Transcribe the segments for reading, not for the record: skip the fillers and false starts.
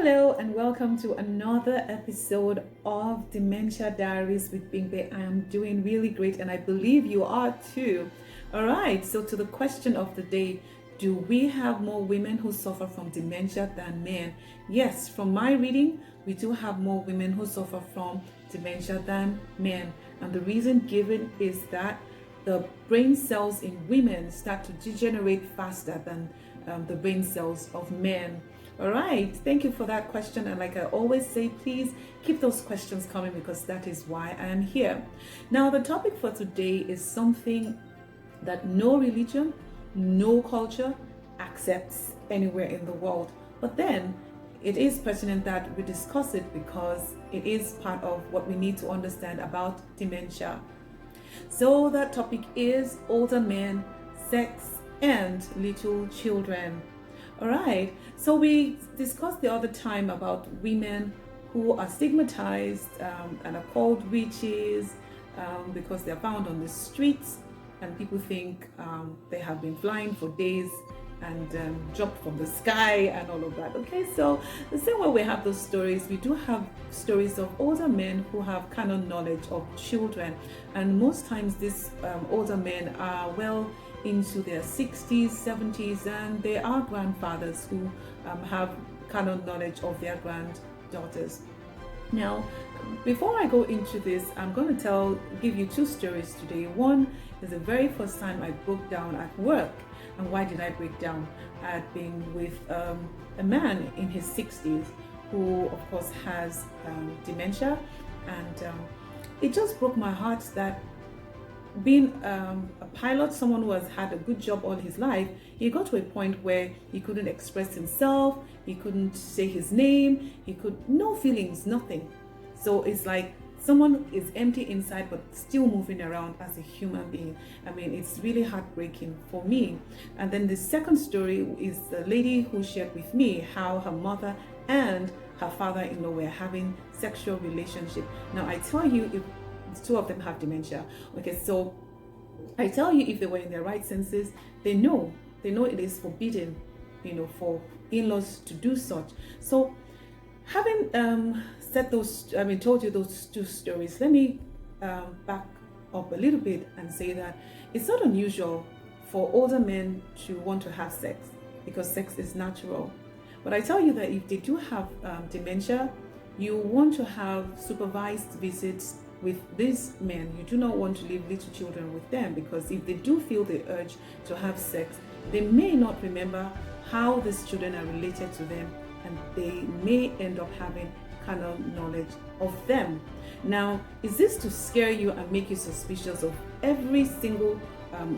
Hello and welcome to another episode of Dementia Diaries with Bingbe. I am doing really great and I believe you are too. All right, so to the question of the day, do we have more women who suffer from dementia than men? Yes, from my reading, we do have more women who suffer from dementia than men. And the reason given is that the brain cells in women start to degenerate faster than the brain cells of men. All right, thank you for that question. And like I always say, please keep those questions coming because that is why I am here. Now, the topic for today is something that no religion, no culture accepts anywhere in the world. But then it is pertinent that we discuss it because it is part of what we need to understand about dementia. So that topic is older men, sex, and little children. All right, so we discussed the other time about women who are stigmatized and are called witches because they're found on the streets and people think they have been flying for days and dropped from the sky and all of that. Okay, so the same way we have those stories, we do have stories of older men who have canon knowledge of children, and most times these older men are well into their 60s, 70s, and they are grandfathers who have canon knowledge of their granddaughters. Now, before I go into this, I'm going to give you two stories today. One is the very first time I broke down at work. And why did I break down? I had been with a man in his 60s who, of course, has dementia, and it just broke my heart that being a pilot, someone who has had a good job all his life, he got to a point where he couldn't express himself, he couldn't say his name, no feelings, nothing. So it's like someone is empty inside but still moving around as a human being. I mean, it's really heartbreaking for me. And then the second story is the lady who shared with me how her mother and her father-in-law were having sexual relationship. Now, I tell you, if two of them have dementia. Okay, so I tell you, if they were in their right senses, they know it is forbidden, for in-laws to do such. So having told you those two stories, let me back up a little bit and say that it's not unusual for older men to want to have sex because sex is natural. But I tell you that if they do have dementia, you want to have supervised visits with these men. You do not want to leave little children with them because if they do feel the urge to have sex, they may not remember how these children are related to them, and they may end up having canon knowledge of them. Now, is this to scare you and make you suspicious of every single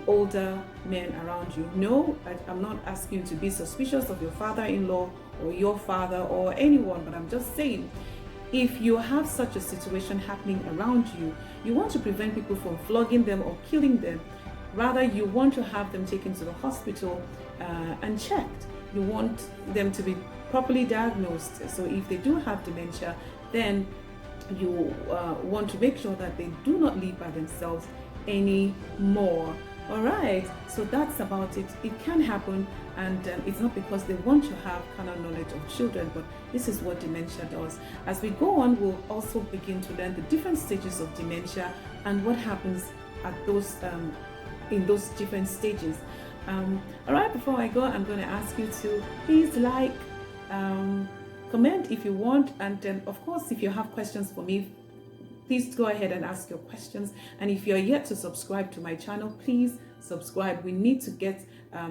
older man around you? No, I'm not asking you to be suspicious of your father-in-law or your father or anyone, but I'm just saying, if you have such a situation happening around you, you want to prevent people from flogging them or killing them. Rather, you want to have them taken to the hospital and checked. You want them to be properly diagnosed. So if they do have dementia, then you want to make sure that they do not live by themselves anymore. All right, so that's about it. It can happen, and it's not because they want to have canon knowledge of children, but this is what dementia does. As we go on, we'll also begin to learn the different stages of dementia and what happens at those in those different stages. All right, before I go, I'm going to ask you to please like, comment if you want, and of course, if you have questions for me, please go ahead and ask your questions. And if you're yet to subscribe to my channel, please subscribe. We need to get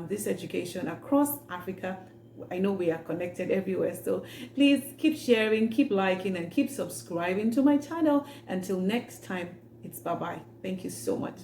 this education across Africa. I know we are connected everywhere, so please keep sharing, keep liking, and keep subscribing to my channel. Until next time, it's bye-bye. Thank you so much.